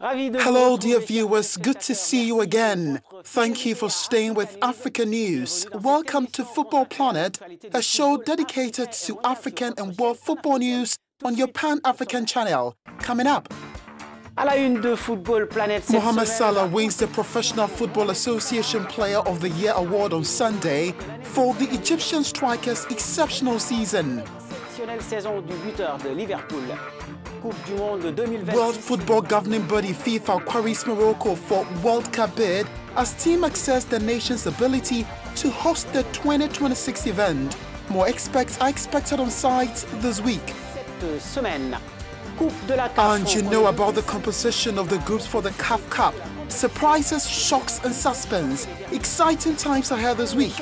Hello, dear viewers. Good to see you again. Thank you for staying with Africanews. Welcome to Football Planet, a show dedicated to African and world football news on your Pan-African channel. Coming up, Mohamed Salah wins the Professional Football Association Player of the Year award on Sunday for the Egyptian striker's exceptional season. World Football Governing Body FIFA queries Morocco for World Cup bid as team assess the nation's ability to host the 2026 event. More experts are expected on site this week. And you know about the composition of the groups for the CAF Cup. Surprises, shocks and suspense. Exciting times ahead this week.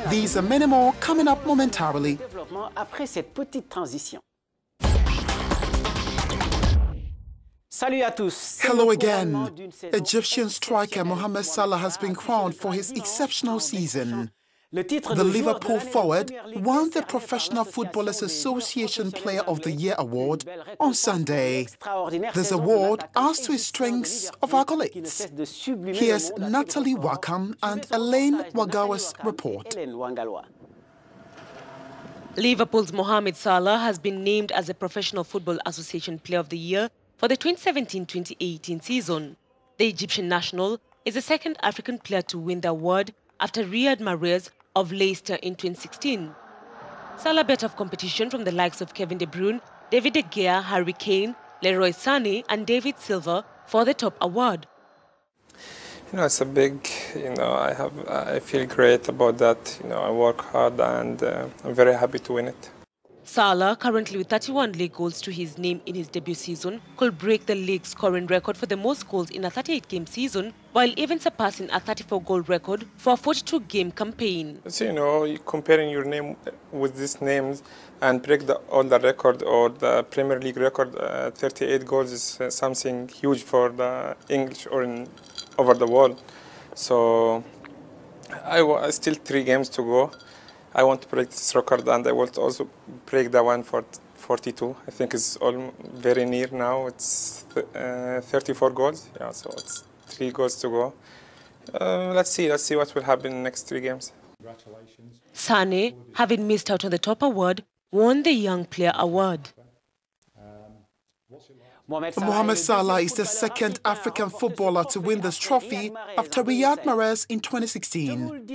These and many more coming up momentarily. Hello again. Egyptian striker Mohamed Salah has been crowned for his exceptional season. The Liverpool forward won the Professional Footballers Association Player of the Year award on Sunday. This award adds to his strings of accolades. Here's Natalie Wakam and Elaine Wagawa's report. Liverpool's Mohamed Salah has been named as the Professional Football Association Player of the Year for the 2017-2018 season. The Egyptian national is the second African player to win the award after Riyad Mahrez of Leicester in 2016. Salah bet off competition from the likes of Kevin De Bruyne, David De Gea, Harry Kane, Leroy Sané and David Silva for the top award. It's a big, I feel great about that. I work hard and I'm very happy to win it. Salah, currently with 31 league goals to his name in his debut season, could break the league scoring record for the most goals in a 38-game season, while even surpassing a 34-goal record for a 42-game campaign. So, comparing your name with these names and break all the record or the Premier League record, 38 goals is something huge for the English or over the world. So, I still 3 games to go. I want to break this record and I want to also break the one for 42. I think it's all very near now. It's 34 goals. Yeah, so it's 3 goals to go. Let's see what will happen in the next 3 games. Congratulations. Sané, having missed out on the top award, won the Young Player Award. Mohamed Salah is the second African footballer to win this trophy after Riyad Mahrez in 2016.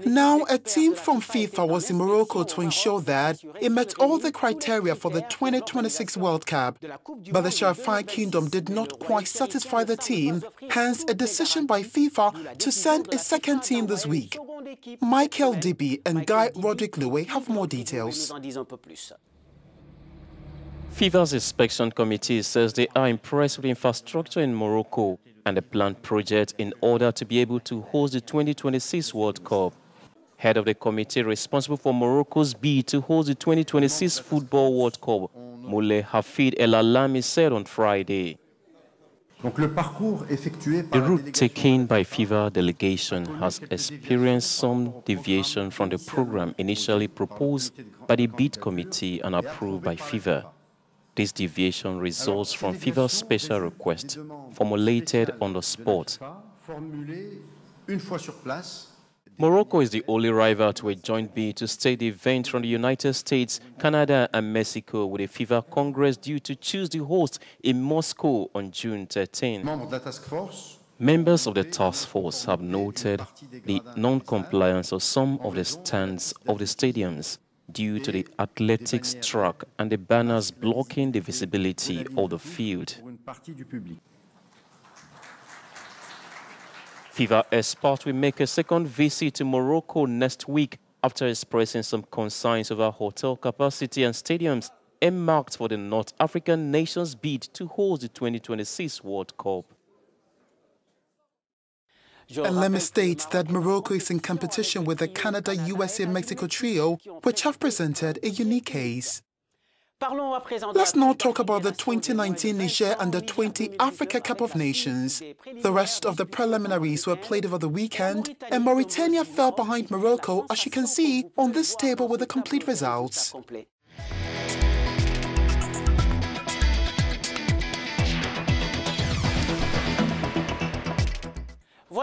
Now, a team from FIFA was in Morocco to ensure that it met all the criteria for the 2026 World Cup. But the Shafai Kingdom did not quite satisfy the team, hence a decision by FIFA to send a second team this week. Michael Dibi and Guy Roderick-Louis have more details. FIFA's inspection committee says they are impressed with the infrastructure in Morocco and the planned project in order to be able to host the 2026 World Cup. Head of the committee responsible for Morocco's bid to host the 2026 Football World Cup, Moulay Hafid El Alami, said on Friday. The route taken by FIFA delegation has experienced some deviation from the program initially proposed by the bid committee and approved by FIFA. This deviation results from FIFA's special request, formulated on the spot. Morocco is the only rival to a joint bid to stage the event from the United States, Canada and Mexico, with a FIFA Congress due to choose the host in Moscow on June 13. Members of the task force have noted the non-compliance of some of the stands of the stadiums due to the athletics track and the banners blocking the visibility of the field. FIFA experts will make a second visit to Morocco next week after expressing some concerns over hotel capacity and stadiums earmarked for the North African nation's bid to host the 2026 World Cup. And let me state that Morocco is in competition with the Canada, USA, Mexico trio, which have presented a unique case. Let's now talk about the 2019 Niger Under-20 Africa Cup of Nations. The rest of the preliminaries were played over the weekend, and Mauritania fell behind Morocco, as you can see on this table with the complete results.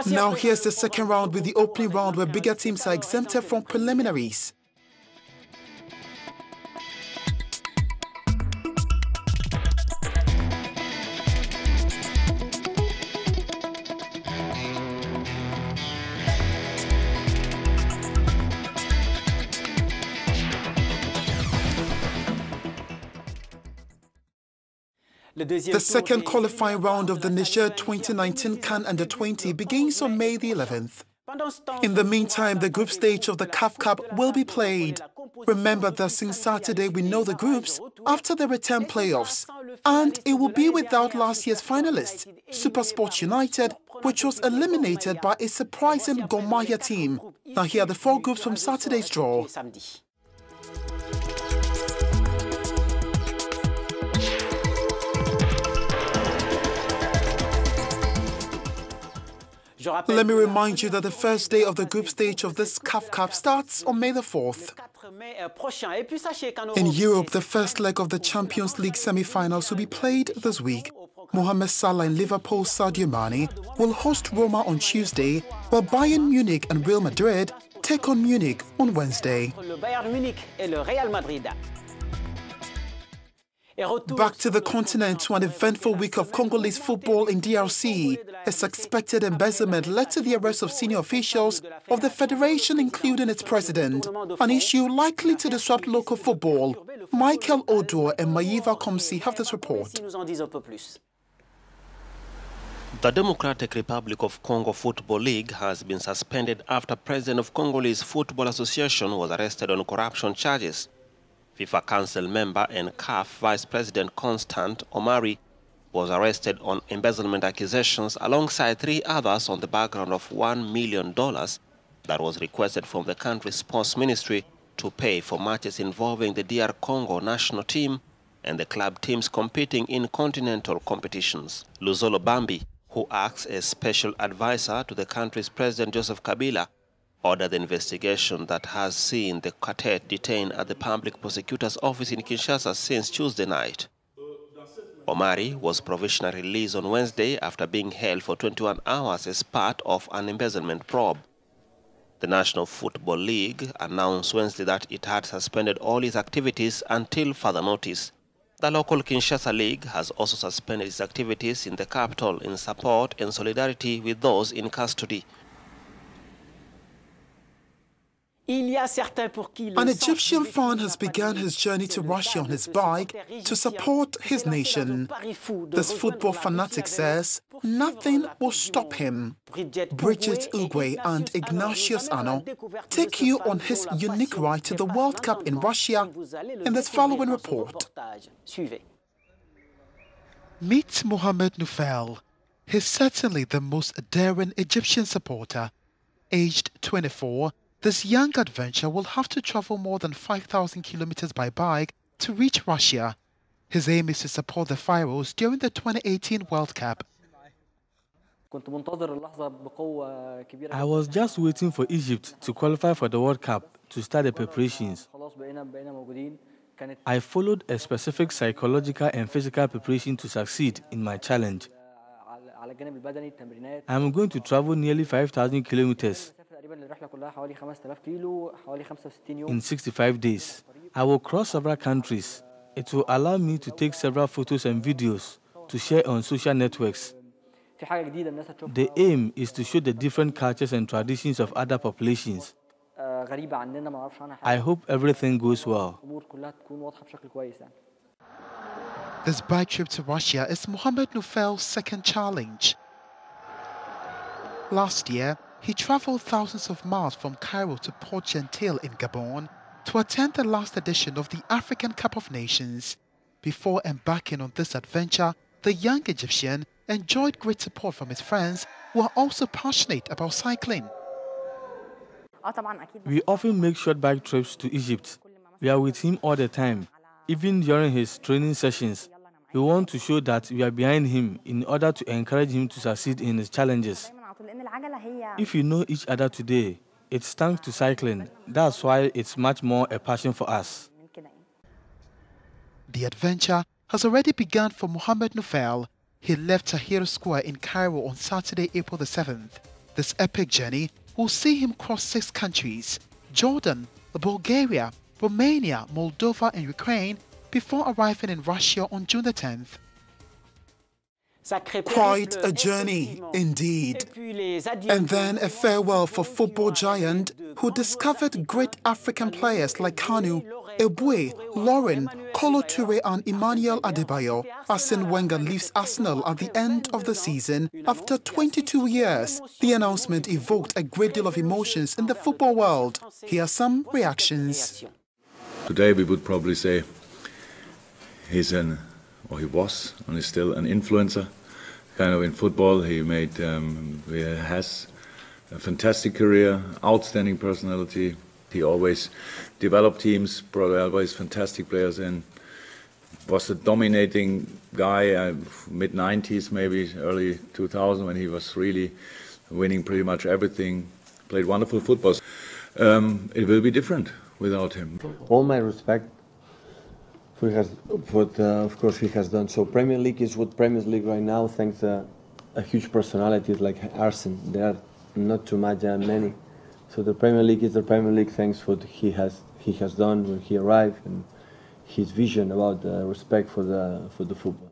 Now here's the second round with the opening round where bigger teams are exempted from preliminaries. The second qualifying round of the Niger 2019 CAN Under-20 begins on May the 11th. In the meantime, the group stage of the CAF Cup will be played. Remember that since Saturday we know the groups after the return playoffs, and it will be without last year's finalist, SuperSport United, which was eliminated by a surprising Gomaya team. Now here are the four groups from Saturday's draw. Let me remind you that the first day of the group stage of this CAF Cup starts on May the 4th. In Europe, the first leg of the Champions League semi-finals will be played this week. Mohamed Salah and Liverpool's Sadio Mane will host Roma on Tuesday, while Bayern Munich and Real Madrid take on Munich on Wednesday. Back to the continent to an eventful week of Congolese football in DRC. A suspected embezzlement led to the arrest of senior officials of the federation, including its president, an issue likely to disrupt local football. Michael Oduor and Mayiva Komsi have this report. The Democratic Republic of Congo Football League has been suspended after President of Congolese Football Association was arrested on corruption charges. FIFA Council member and CAF Vice President Constant Omari was arrested on embezzlement accusations alongside three others on the background of $1 million that was requested from the country's sports ministry to pay for matches involving the DR Congo national team and the club teams competing in continental competitions. Luzolo Bambi, who acts as special advisor to the country's President Joseph Kabila, ordered the investigation that has seen the quartet detained at the public prosecutor's office in Kinshasa since Tuesday night. Omari was provisionally released on Wednesday after being held for 21 hours as part of an embezzlement probe. The National Football League announced Wednesday that it had suspended all its activities until further notice. The local Kinshasa League has also suspended its activities in the capital in support and solidarity with those in custody. An Egyptian fan has begun his journey to Russia on his bike to support his nation. This football fanatic says nothing will stop him. Bridget Ugwe and Ignatius Ano take you on his unique ride to the World Cup in Russia in this following report. Meet Mohamed Nufel. He's certainly the most daring Egyptian supporter. Aged 24, this young adventurer will have to travel more than 5,000 kilometers by bike to reach Russia. His aim is to support the Pharaohs during the 2018 World Cup. I was just waiting for Egypt to qualify for the World Cup to start the preparations. I followed a specific psychological and physical preparation to succeed in my challenge. I am going to travel nearly 5,000 kilometers in 65 days. I will cross several countries. It will allow me to take several photos and videos to share on social networks. The aim is to show the different cultures and traditions of other populations. I hope everything goes well. This bike trip to Russia is Mohamed Nufel's second challenge. Last year, he traveled thousands of miles from Cairo to Port Gentil in Gabon to attend the last edition of the African Cup of Nations. Before embarking on this adventure, the young Egyptian enjoyed great support from his friends who are also passionate about cycling. We often make short bike trips to Egypt. We are with him all the time, even during his training sessions. We want to show that we are behind him in order to encourage him to succeed in his challenges. If you know each other today, it's thanks to cycling. That's why it's much more a passion for us. The adventure has already begun for Mohamed Nufel. He left Tahrir Square in Cairo on Saturday, April the 7th. This epic journey will see him cross 6 countries: Jordan, Bulgaria, Romania, Moldova and Ukraine, before arriving in Russia on June the 10th. Quite a journey, indeed. And then a farewell for football giant who discovered great African players like Kanu, Eboué, Lauren, Kolo Touré and Emmanuel Adebayo. Arsene Wenger leaves Arsenal at the end of the season after 22 years. The announcement evoked a great deal of emotions in the football world. Here are some reactions. Today we would probably say he was and is still an influencer. Kind of in football, he has a fantastic career, outstanding personality. He always developed teams, brought always fantastic players in. Was a dominating guy, mid-90s, maybe early 2000, when he was really winning pretty much everything. Played wonderful football. It will be different without him. All my respect for what of course he has done. So Premier League is what Premier League right now, thanks to a huge personalities like Arsene. There are not too many. So the Premier League is the Premier League thanks for what he has done when he arrived and his vision about the respect for the football.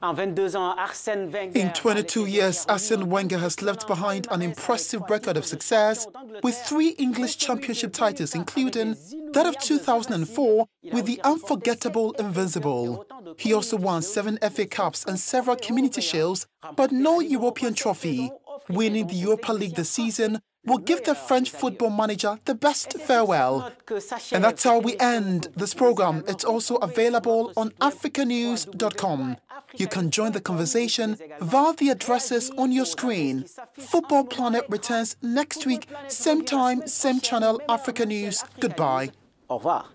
In 22 years, Arsene Wenger has left behind an impressive record of success with 3 English Championship titles, including that of 2004 with the unforgettable Invincible. He also won 7 FA Cups and several Community Shields, but no European trophy. Winning the Europa League this season will give the French football manager the best farewell. And that's how we end this program. It's also available on Africanews.com. You can join the conversation via the addresses on your screen. Football Planet returns next week, same time, same channel, Africa News. Goodbye. Au revoir.